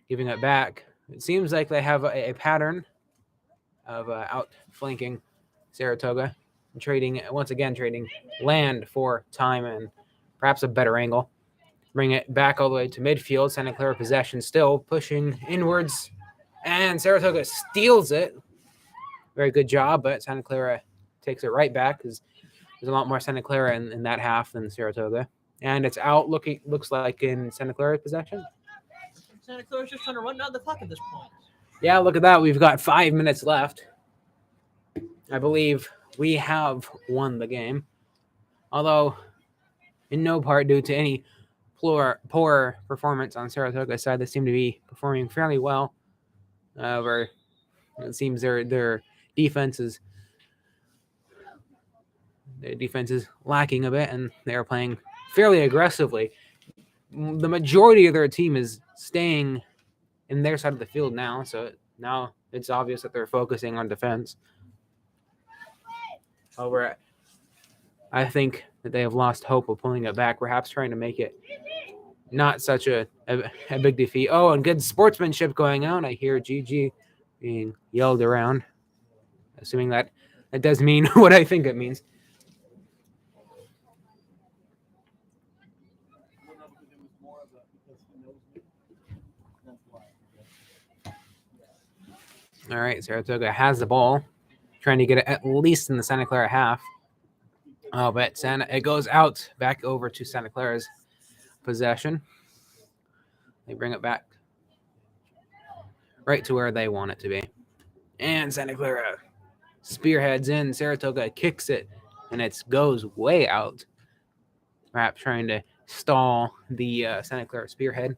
Giving it back. It seems like they have a pattern of outflanking Saratoga. Trading land for time and perhaps a better angle. Bring it back all the way to midfield. Santa Clara possession still pushing inwards. And Saratoga steals it. Very good job, but Santa Clara takes it right back because there's a lot more Santa Clara in that half than Saratoga. And it's out looks like in Santa Clara's possession. Santa Clara's just trying to run down the clock at this point. Yeah, look at that. We've got 5 minutes left. I believe we have won the game. Although, in no part due to any poor performance on Saratoga's side. They seem to be performing fairly well. However, it seems their defense is lacking a bit, and they are playing fairly aggressively. The majority of their team is staying in their side of the field now, so now it's obvious that they're focusing on defense. However, I think that they have lost hope of pulling it back, perhaps trying to make it not such a big defeat. Oh, and good sportsmanship going on. I hear GG being yelled around, assuming that it does mean what I think it means. All right, Saratoga has the ball, trying to get it at least in the Santa Clara half. Oh, but it goes out back over to Santa Clara's possession. They bring it back right to where they want it to be. And Santa Clara spearheads in. Saratoga kicks it, and it goes way out. Perhaps trying to stall the Santa Clara spearhead.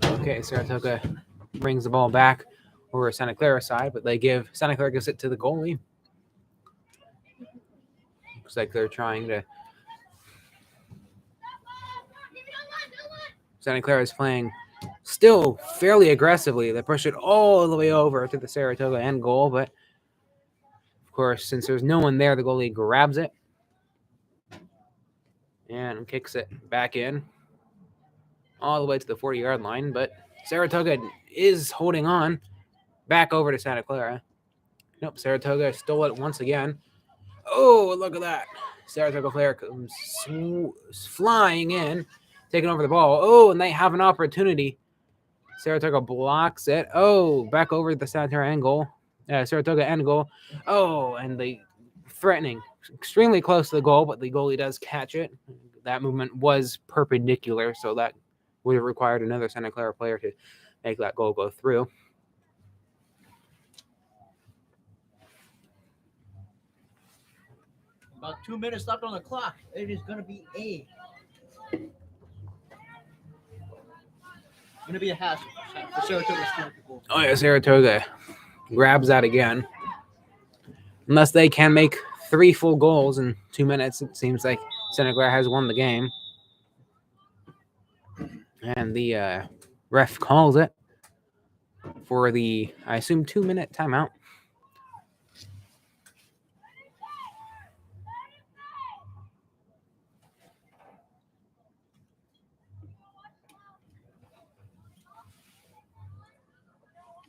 Okay, Saratoga brings the ball back over Santa Clara's side, but Santa Clara gives it to the goalie. Looks like they're trying to. Santa Clara is playing still fairly aggressively. They push it all the way over to the Saratoga end goal, but of course, since there's no one there, the goalie grabs it and kicks it back in all the way to the 40-yard line, but Saratoga is holding on back over to Santa Clara. Nope, Saratoga stole it once again. Oh, look at that. Saratoga player comes flying in, taking over the ball. Oh, and they have an opportunity. Saratoga blocks it. Oh, back over to the Saratoga end goal. Oh, and they threatening. Extremely close to the goal, but the goalie does catch it. That movement was perpendicular, so that would have required another Santa Clara player to make that goal go through. About 2 minutes left on the clock. It is going to be a hassle for Saratoga to score the goal. Oh, yeah, Saratoga grabs that again. Unless they can make 3 full goals in 2 minutes, it seems like Santa Clara has won the game. And the ref calls it for the, I assume, 2-minute timeout.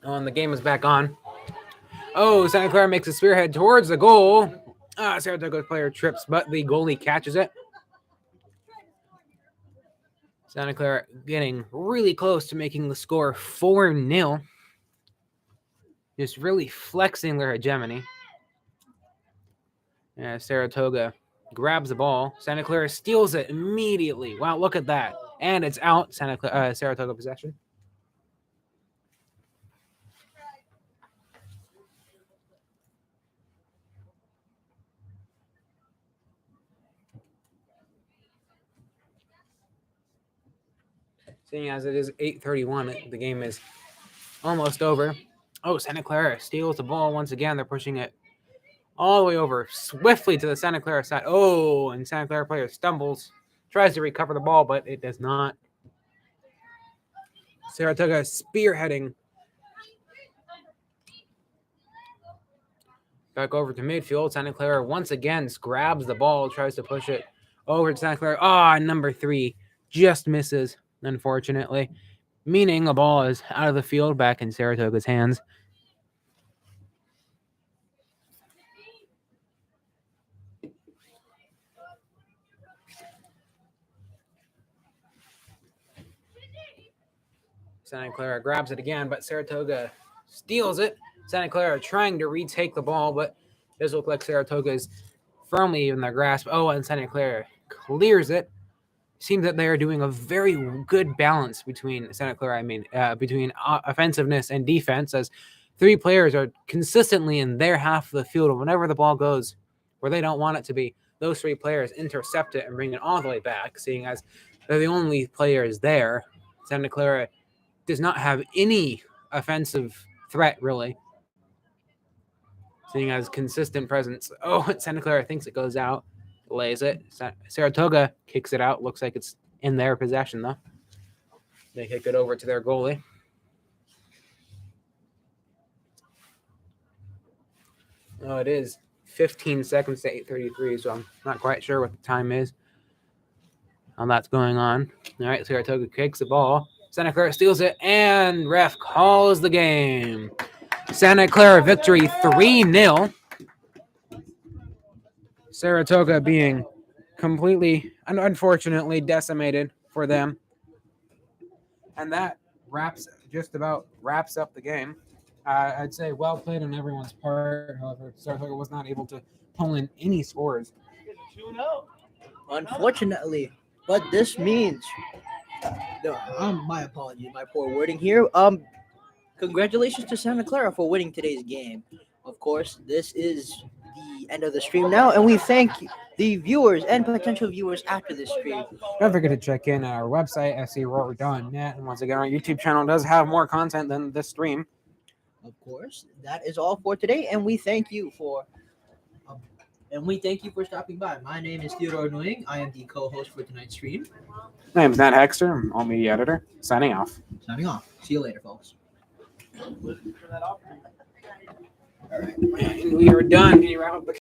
Oh, and the game is back on. Oh, Santa Clara makes a spearhead towards the goal. Saratoga player trips, but the goalie catches it. Santa Clara getting really close to making the score 4-0. Just really flexing their hegemony. Saratoga grabs the ball. Santa Clara steals it immediately. Wow, look at that. And it's out. Saratoga possession. Seeing as it is 8:31, the game is almost over. Oh, Santa Clara steals the ball once again. They're pushing it all the way over swiftly to the Santa Clara side. Oh, and Santa Clara player stumbles, tries to recover the ball, but it does not. Saratoga spearheading. Back over to midfield. Santa Clara once again grabs the ball, tries to push it over to Santa Clara. Ah, number 3 just misses, unfortunately, meaning the ball is out of the field, back in Saratoga's hands. Santa Clara grabs it again, but Saratoga steals it. Santa Clara trying to retake the ball, but it does look like Saratoga is firmly in their grasp. Oh, and Santa Clara clears it. Seems that they are doing a very good balance between Santa Clara, between offensiveness and defense, as 3 players are consistently in their half of the field. And whenever the ball goes where they don't want it to be, those 3 players intercept it and bring it all the way back, seeing as they're the only players there. Santa Clara does not have any offensive threat, really, seeing as consistent presence. Oh, Santa Clara thinks it goes out, lays it. Saratoga kicks it out. Looks like it's in their possession, though. They kick it over to their goalie. Oh, it is 15 seconds to 8:33, so I'm not quite sure what the time is. How that's going on. All right, Saratoga kicks the ball. Santa Clara steals it, and ref calls the game. Santa Clara victory 3-0. Saratoga being completely, unfortunately, decimated for them. And that just about wraps up the game. I'd say well played on everyone's part. However, Saratoga was not able to pull in any scores. Unfortunately, but this means my apologies, my poor wording here. Congratulations to Santa Clara for winning today's game. Of course, this is the end of the stream now, and we thank the viewers and potential viewers after this stream. Don't forget to check in our website, scroar.net. And once again, our YouTube channel does have more content than this stream. Of course, that is all for today, and we thank you for stopping by. My name is Theodore Nguyen. I am the co-host for tonight's stream. My name is Nat Hekster. I'm all media editor. Signing off. See you later, folks. All right. And we are done. Can you wrap up the